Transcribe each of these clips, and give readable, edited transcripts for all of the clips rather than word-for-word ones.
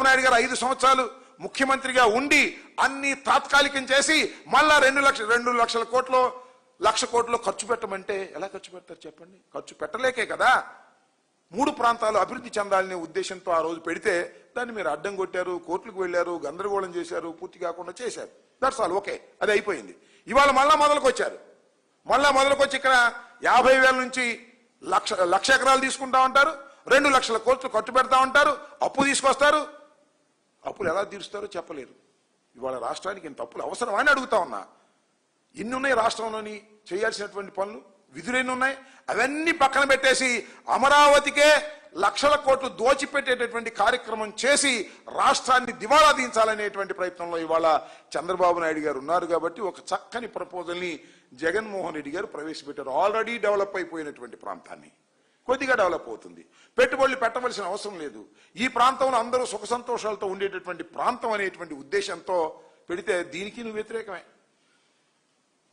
చంద్రబాబు నాయుడు గారు 5 సంవత్సరాలు ముఖ్యమంత్రిగా ఉండి అన్ని తాత్కాలికం చేసి మళ్ళా 2 లక్షల కోట్లు 1,00,000 కోట్లు ఖర్చు పెట్టమంటే ఎలా ఖర్చు పెడతారు చెప్పండి? ఖర్చు పెట్టలేకే కదా 3 ప్రాంతాలు అభివృద్ధి చెందాలనే ఉద్దేశంతో ఆ రోజు పెడితే దాన్ని మీరు అడ్డం కొట్టారు, కోర్టులకు వెళ్ళారు, గందరగోళం చేశారు, పూర్తి కాకుండా చేశారు. That's all. ఓకే, అది అయిపోయింది. ఇవాళ మళ్ళా మొదలుకొచ్చారు. మళ్ళా మొదలుకొచ్చి ఇక్కడ 50,000 నుంచి 1,00,000 ఎకరాలు తీసుకుంటా ఉంటారు, 2 లక్షల కోట్లు ఖర్చు పెడతా ఉంటారు, అప్పు తీసుకొస్తారు. అప్పులు ఎలా తీరుస్తారో చెప్పలేరు. ఇవాళ రాష్ట్రానికి ఇంత అప్పులు అవసరం అని అడుగుతా ఉన్నా. ఎన్ని ఉన్నాయి రాష్ట్రంలోని చేయాల్సినటువంటి పనులు, విధులు ఎన్ని ఉన్నాయి? అవన్నీ పక్కన పెట్టేసి అమరావతికే 1,00,000 కోట్లు దోచిపెట్టేటటువంటి కార్యక్రమం చేసి రాష్ట్రాన్ని దివాళా దించాలనేటువంటి ప్రయత్నంలో ఇవాళ చంద్రబాబు నాయుడు గారు ఉన్నారు. కాబట్టి ఒక చక్కని ప్రపోజల్ని జగన్మోహన్ రెడ్డి గారు ప్రవేశపెట్టారు. ఆల్రెడీ డెవలప్ అయిపోయినటువంటి ప్రాంతాన్ని కొద్దిగా డెవలప్ అవుతుంది. పెట్టుబడులు పెట్టవలసిన అవసరం లేదు. ఈ ప్రాంతంలో అందరూ సుఖ సంతోషాలతో ఉండేటటువంటి ప్రాంతం అనేటువంటి ఉద్దేశంతో పెడితే దీనికి నువ్వు వ్యతిరేకమే.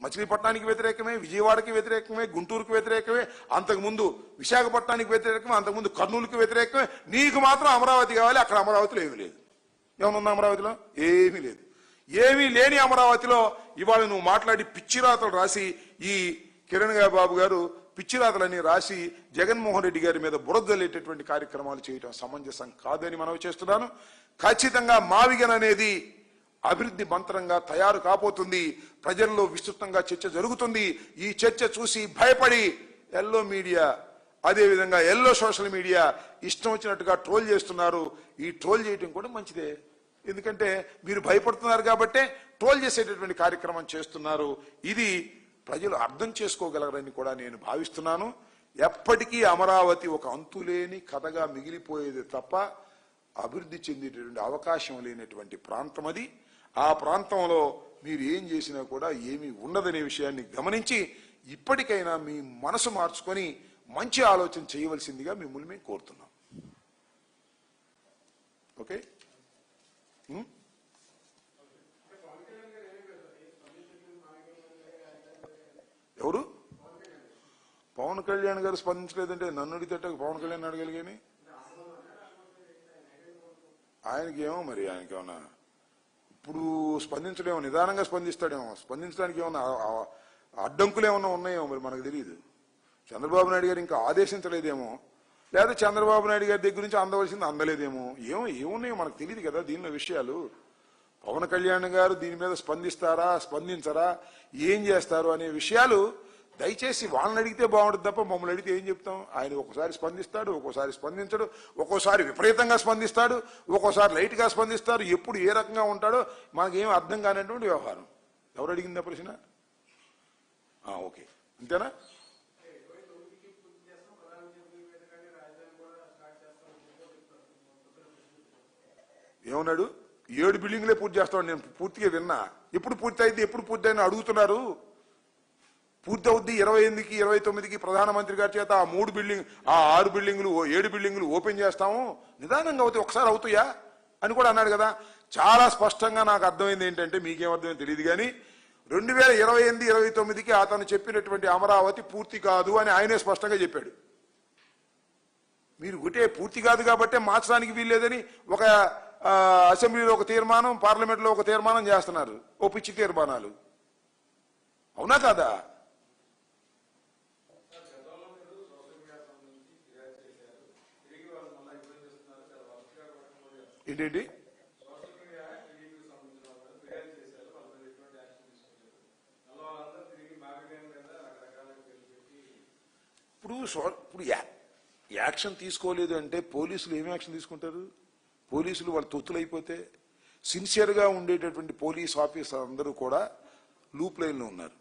మచిలీపట్నానికి వ్యతిరేకమే, విజయవాడకి వ్యతిరేకమే, గుంటూరుకి వ్యతిరేకమే, అంతకుముందు విశాఖపట్నానికి వ్యతిరేకమే, అంతకుముందు కర్నూలుకి వ్యతిరేకమే. నీకు మాత్రం అమరావతి కావాలి. అక్కడ అమరావతిలో ఏమీ లేదు. ఏమన్నా అమరావతిలో ఏమీ లేదు. ఏమీ లేని అమరావతిలో ఇవాళ నువ్వు మాట్లాడి పిచ్చిరాతలు రాసి, ఈ కిరణ్ బాబు గారు పిచ్చిరాతలని రాసి జగన్మోహన్ రెడ్డి గారి మీద బురదలేటటువంటి కార్యక్రమాలు చేయడం సమంజసం కాదని మనవి చేస్తున్నాను. ఖచ్చితంగా మావిగన్ అనేది అభివృద్ధి మంత్రంగా తయారు కాబోతుంది. ప్రజల్లో విస్తృతంగా చర్చ జరుగుతుంది. ఈ చర్చ చూసి భయపడి ఎల్లో మీడియా, అదేవిధంగా ఎల్లో సోషల్ మీడియా ఇష్టం వచ్చినట్టుగా ట్రోల్ చేస్తున్నారు. ఈ ట్రోల్ చేయడం కూడా మంచిదే. ఎందుకంటే మీరు భయపడుతున్నారు కాబట్టే ట్రోల్ చేసేటటువంటి కార్యక్రమం చేస్తున్నారు. ఇది ప్రజలు అర్థం చేసుకోగలరని కూడా నేను భావిస్తున్నాను. ఎప్పటికీ అమరావతి ఒక అంతులేని కథగా మిగిలిపోయేది తప్ప అభివృద్ధి చెందేటటువంటి అవకాశం లేనటువంటి ప్రాంతం అది. ఆ ప్రాంతంలో మీరు ఏం చేసినా కూడా ఏమీ ఉండదనే విషయాన్ని గమనించి ఇప్పటికైనా మీ మనసు మార్చుకొని మంచి ఆలోచన చేయవలసిందిగా మిమ్మల్ని మేము కోరుతున్నాం. ఓకే, ఎవరు? పవన్ కళ్యాణ్ గారు స్పందించలేదంటే నన్ను అడిగితే పవన్ కళ్యాణ్ అడగలిగాని ఆయనకేమో, మరి ఆయనకేమన్నా ఇప్పుడు స్పందించడేమో, నిదానంగా స్పందిస్తాడేమో, స్పందించడానికి ఏమన్నా అడ్డంకులు ఏమన్నా ఉన్నాయేమో మరి మనకు తెలియదు. చంద్రబాబు నాయుడు గారు ఇంకా ఆదేశించలేదేమో, లేదా చంద్రబాబు నాయుడు గారి దగ్గర నుంచి అందవలసింది అందలేదేమో, ఏమున్నాయో మనకు తెలియదు కదా దీనిలో విషయాలు. పవన్ కళ్యాణ్ గారు దీని మీద స్పందిస్తారా, స్పందించరా, ఏం చేస్తారు అనే విషయాలు దయచేసి వాళ్ళని అడిగితే బాగుంటుంది తప్ప మమ్మల్ని అడిగితే ఏం చెప్తాం? ఆయన ఒక్కోసారి స్పందిస్తాడు, ఒక్కోసారి స్పందించడు, ఒక్కోసారి విపరీతంగా స్పందిస్తాడు, ఒక్కోసారి లైట్గా స్పందిస్తాడు. ఎప్పుడు ఏ రకంగా ఉంటాడో మాకేం అర్థం కానటువంటి వ్యవహారం. ఎవరు అడిగిందా ప్రశ్న? ఓకే, అంతేనా? ఏమన్నాడు? 7 బిల్డింగ్లే పూర్తి చేస్తాడు. నేను పూర్తిగా విన్నా. ఎప్పుడు పూర్తి అయితే ఎప్పుడు పూర్తి అయినా అడుగుతున్నారు. పూర్తి అవుద్ది 28కి 29కి ప్రధానమంత్రి గారి చేత ఆ 6 బిల్డింగులు 7 బిల్డింగులు ఓపెన్ చేస్తాము, నిదానంగా అవుతాయి, ఒకసారి అవుతాయా అని కూడా అన్నాడు కదా. చాలా స్పష్టంగా నాకు అర్థమైంది ఏంటంటే, మీకేమర్థమైంది తెలియదు కానీ 2028-29కి అతను చెప్పినటువంటి అమరావతి పూర్తి కాదు అని ఆయనే స్పష్టంగా చెప్పాడు. మీరు ఒకటే పూర్తి కాదు కాబట్టే మార్చడానికి వీల్లేదని ఒక అసెంబ్లీలో ఒక తీర్మానం, పార్లమెంట్లో ఒక తీర్మానం చేస్తున్నారు. ఓ పిచ్చి తీర్మానాలు. అవునా కాదా? ఏంటండి? ఇప్పుడు యాక్షన్ తీసుకోలేదు అంటే పోలీసులు ఏమి యాక్షన్ తీసుకుంటారు? పోలీసులు వాళ్ళు తొత్తులైపోతే సిన్సియర్గా ఉండేటటువంటి పోలీస్ ఆఫీసర్ అందరూ కూడా లూప్ లైన్లో ఉన్నారు,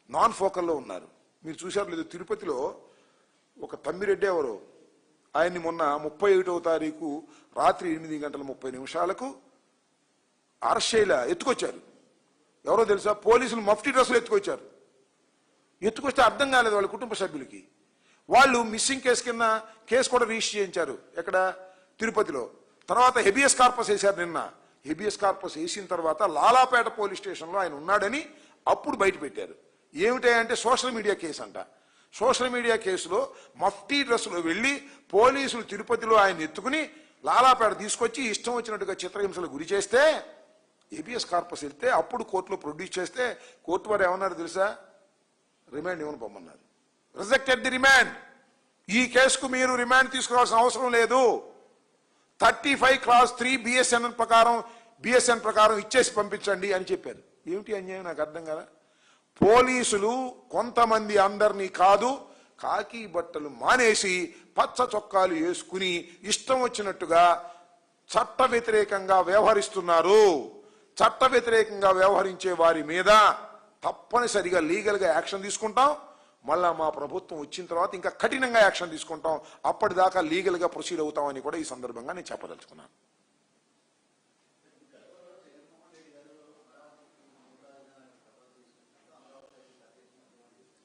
నాన్ ఫోకల్లో ఉన్నారు. మీరు చూశారు లేదు, తిరుపతిలో ఒక తమ్మిరెడ్డి ఎవరో ఆయన్ని మొన్న 31వ తారీఖు రాత్రి 8:30 అరెస్ట్ ఎత్తుకొచ్చారు. ఎవరో తెలుసా? పోలీసులు మఫ్టీ డ్రెస్సులు ఎత్తుకొచ్చారు. ఎత్తుకొస్తే అర్థం కాలేదు వాళ్ళ కుటుంబ సభ్యులకి. వాళ్ళు మిస్సింగ్ కేసు కింద కేసు కూడా రిజిస్టర్ చేయించారు. ఎక్కడ? తిరుపతిలో. తర్వాత హెబియస్ కార్పస్ వేశారు. నిన్న హెబియస్ కార్పస్ వేసిన తర్వాత లాలాపేట పోలీస్ స్టేషన్లో ఆయన ఉన్నాడని అప్పుడు బయట పెట్టారు. ఏమిటంటే సోషల్ మీడియా కేసు అంట. సోషల్ మీడియా కేసులో మఫ్టీ డ్రెస్సులో వెళ్ళి పోలీసులు తిరుపతిలో ఆయన ఎత్తుకుని లాలాపేట తీసుకొచ్చి ఇష్టం వచ్చినట్టుగా చిత్రహింసలు గురి చేస్తే ఏబిఎస్ కార్పస్ వెళ్తే అప్పుడు కోర్టులో ప్రొడ్యూస్ చేస్తే కోర్టు వారు ఏమన్నారు తెలుసా? రిమాండ్ ఇవ్వను పొమ్మన్నారు. Rejected the remand. ఈ కేసుకు మీరు రిమాండ్ తీసుకోవాల్సిన అవసరం లేదు, 35(3) బిఎస్ఎన్ ప్రకారం ఇచ్చేసి పంపించండి అని చెప్పారు. ఏమిటి అన్యాయం నాకు అర్థం కదా. పోలీసులు కొంతమంది, అందరినీ కాదు, కాకి బట్టలు మానేసి పచ్చ చొక్కాలు వేసుకుని ఇష్టం వచ్చినట్టుగా చట్ట వ్యతిరేకంగా వ్యవహరిస్తున్నారు. చట్ట వ్యతిరేకంగా వ్యవహరించే వారి మీద తప్పనిసరిగా లీగల్ గా యాక్షన్ తీసుకుంటాం. మళ్ళా మా ప్రభుత్వం వచ్చిన తర్వాత ఇంకా కఠినంగా యాక్షన్ తీసుకుంటాం. అప్పటిదాకా లీగల్ గా ప్రొసీడ్ అవుతామని కూడా ఈ సందర్భంగా నేను చెప్పదలుచుకున్నాను.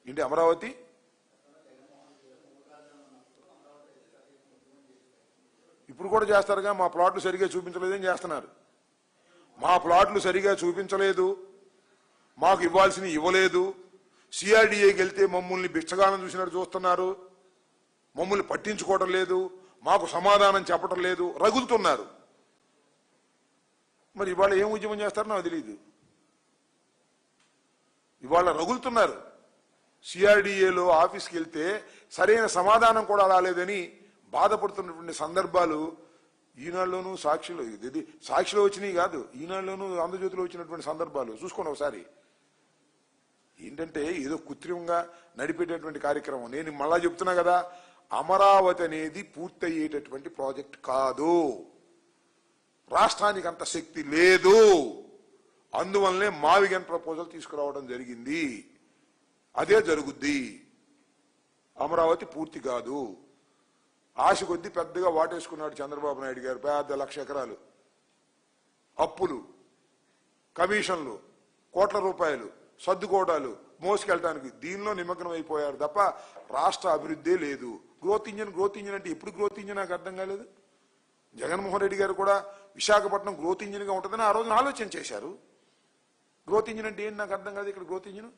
ఏంటి అమరావతి? ఇప్పుడు కూడా చేస్తారుగా. మా ప్లాట్లు సరిగా చూపించలేదని చేస్తున్నారు. మా ప్లాట్లు సరిగా చూపించలేదు, మాకు ఇవ్వాల్సినవి ఇవ్వలేదు, సిఆర్డీఏకి వెళ్తే మమ్మల్ని బిచ్చగానం చూసినట్టు చూస్తున్నారు, మమ్మల్ని పట్టించుకోవడం లేదు, మాకు సమాధానం చెప్పడం లేదు, రగులుతున్నారు. మరి ఇవాళ ఏం ఉద్యమం చేస్తారో నాకు తెలియదు. ఇవాళ రగులుతున్నారు. సిఆర్డీఏలో ఆఫీస్కి వెళ్తే సరైన సమాధానం కూడా రాలేదని బాధపడుతున్నటువంటి సందర్భాలు ఈనాడులోనూ సాక్షిలో, ఇది సాక్షిలో వచ్చినాయి కాదు, ఈనాడులోనూ ఆంధ్రజ్యోతిలో వచ్చినటువంటి సందర్భాలు చూసుకోండి ఒకసారి. ఏంటంటే ఏదో కృత్రిమంగా నడిపేటటువంటి కార్యక్రమం. నేను మళ్ళా చెప్తున్నా కదా, అమరావతి అనేది పూర్తయ్యేటటువంటి ప్రాజెక్ట్ కాదు. రాష్ట్రానికి అంత శక్తి లేదు. అందువల్లనే మావిగన్ ప్రపోజల్ తీసుకురావడం జరిగింది. అదే జరుగుద్ది. అమరావతి పూర్తి కాదు. ఆశ కొద్దీ పెద్దగా వాటేసుకున్నాడు చంద్రబాబు నాయుడు గారు. పెద్ద 1,00,000 ఎకరాలు అప్పులు, కమిషన్లు, కోట్ల రూపాయలు సర్దుకోవడాలు మోసుకెళ్ళటానికి దీనిలో నిమగ్నం అయిపోయారు తప్ప రాష్ట్ర అభివృద్ధి లేదు. గ్రోత్ ఇంజిన్ అంటే ఎప్పుడు గ్రోత్ ఇంజిన్ నాకు అర్థం కాలేదు. జగన్మోహన్ రెడ్డి గారు కూడా విశాఖపట్నం గ్రోత్ ఇంజిన్ గా ఉంటుందని ఆ రోజున ఆలోచన చేశారు. గ్రోత్ ఇంజిన్ అంటే ఏంటి నాకు అర్థం కాదు. ఇక్కడ గ్రోత్ ఇంజిన్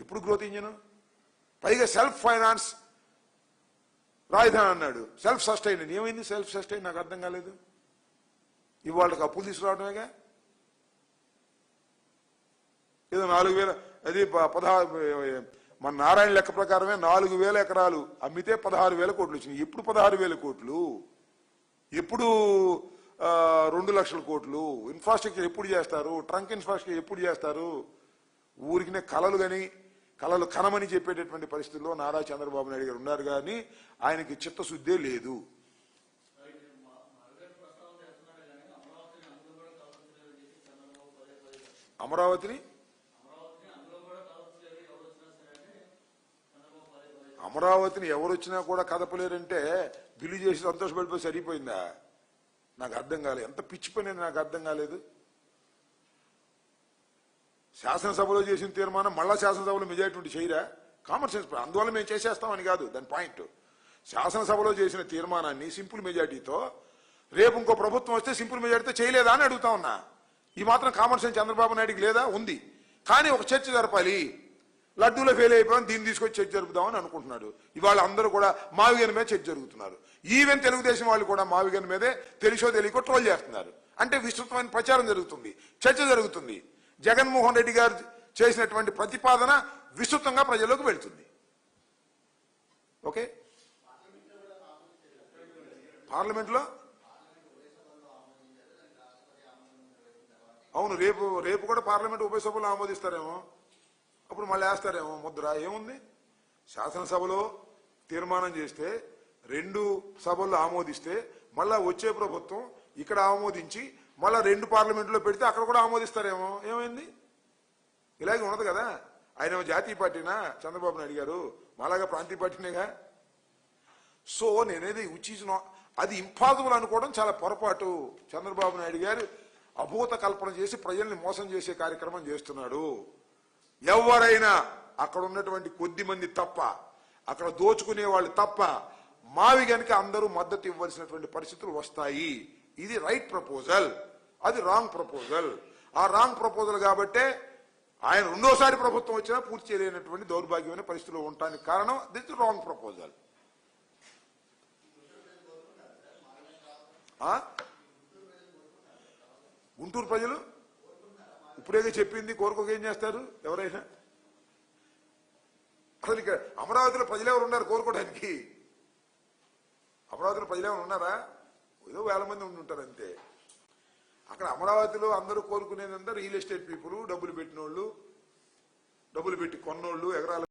ఎప్పుడు గ్రోత్ ఇంజిన్? పైగా సెల్ఫ్ ఫైనాన్స్ రాజధాని అన్నాడు. సెల్ఫ్ సస్టైన్ ఏమైంది? సెల్ఫ్ సస్టైన్ నాకు అర్థం కాలేదు. ఇవాళకి అప్పులు తీసుకురావడమేగా. ఏదో 4,000 అది 16 మన నారాయణ లెక్క ప్రకారమే 4,000 ఎకరాలు అమ్మితే 16,000 కోట్లు వచ్చినాయి. ఎప్పుడు 16,000 కోట్లు? ఎప్పుడు 2,00,000 కోట్లు? ఇన్ఫ్రాస్ట్రక్చర్ ఎప్పుడు చేస్తారు? ట్రంక్ ఇన్ఫ్రాస్ట్రక్చర్ ఎప్పుడు చేస్తారు? ఊరికినే కలలు కనమని చెప్పేటటువంటి పరిస్థితుల్లో నారా చంద్రబాబు నాయుడు గారు ఉన్నారు. కానీ ఆయనకి చిత్తశుద్ధే లేదు. అమరావతిని ఎవరొచ్చినా కూడా కదపలేరంటే బిల్లు చేసి సంతోషపడిపోయి సరిపోయిందా? నాకు అర్థం కాలేదు. ఎంత పిచ్చి పని నాకు అర్థం కాలేదు. శాసనసభలో చేసిన తీర్మానం మళ్ళా శాసనసభలో మెజారిటీ చేయరా? Common sense. అందువల్ల మేము చేసేస్తామని కాదు దాని పాయింట్. శాసనసభలో చేసిన తీర్మానాన్ని సింపుల్ మెజారిటీతో రేపు ఇంకో ప్రభుత్వం వస్తే సింపుల్ మెజారిటీతో చేయలేదా అని అడుగుతా ఉన్నా. ఈ మాత్రం కామన్ సెన్స్ చంద్రబాబు నాయుడికి లేదా? ఉంది. కానీ ఒక చర్చ జరపాలి. లడ్డూలో ఫెయిల్ అయిపోయాం, దీన్ని తీసుకొచ్చి చర్చ జరుపుదామని అనుకుంటున్నాడు. ఇవాళ అందరూ కూడా మావిగన్ మీద చర్చ జరుగుతున్నారు. ఈవెన్ తెలుగుదేశం వాళ్ళు కూడా మావిగన్ మీదే తెలుసో తెలియకో ట్రోల్ చేస్తున్నారు. అంటే విస్తృతమైన ప్రచారం జరుగుతుంది, చర్చ జరుగుతుంది. జగన్మోహన్ రెడ్డి గారు చేసినటువంటి ప్రతిపాదన విస్తృతంగా ప్రజల్లోకి వెళ్తుంది. ఓకే, పార్లమెంట్లో అవును, రేపు కూడా పార్లమెంట్ ఉభయ సభలు ఆమోదిస్తారేమో. అప్పుడు మళ్ళీ వేస్తారేమో ముద్ర. ఏముంది? శాసనసభలో తీర్మానం చేస్తే 2 సభల్లో ఆమోదిస్తే మళ్ళా వచ్చే ప్రభుత్వం ఇక్కడ ఆమోదించి మళ్ళా 2 పార్లమెంట్లో పెడితే అక్కడ కూడా ఆమోదిస్తారేమో. ఏమైంది? ఇలాగే ఉండదు కదా. ఆయన జాతీయ పార్టీనా చంద్రబాబు నాయుడు గారు? మాలాగా ప్రాంతీయ పార్టీనేగా. సో నేనేది అది ఇంపాసిబుల్ అనుకోవడం చాలా పొరపాటు. చంద్రబాబు నాయుడు గారు అభూత కల్పన చేసి ప్రజల్ని మోసం చేసే కార్యక్రమం చేస్తున్నాడు. ఎవరైనా అక్కడ ఉన్నటువంటి కొద్ది మంది తప్ప, అక్కడ దోచుకునే వాళ్ళు తప్ప మావిగన్కి అందరూ మద్దతు ఇవ్వాల్సినటువంటి పరిస్థితులు వస్తాయి. ఇది రైట్ ప్రపోజల్, అది రాంగ్ ప్రపోజల్. ఆ రాంగ్ ప్రపోజల్ కాబట్టే ఆయన రెండోసారి ప్రభుత్వం వచ్చినా పూర్తి చేయలేనటువంటి దౌర్భాగ్యమైన పరిస్థితిలో ఉండటానికి కారణం దిస్ రాంగ్ ప్రపోజల్. గుంటూరు ప్రజలు ఇప్పుడేగా చెప్పింది, కోరుకోక ఏం చేస్తారు ఎవరైనా? అసలు ఇక్కడ అమరావతిలో ప్రజలు ఎవరు ఉన్నారు కోరుకోవడానికి? అమరావతిలో ప్రజలు ఎవరు ఉన్నారా? ఏదో వేల మంది ఉండి ఉంటారు అంతే. అక్కడ అమరావతిలో అందరూ కోరుకునేదంతా రియల్ ఎస్టేట్ పీపుల్, డబ్బులు పెట్టినోళ్ళు, డబ్బులు పెట్టి కొన్నోళ్ళు, ఎకరాలు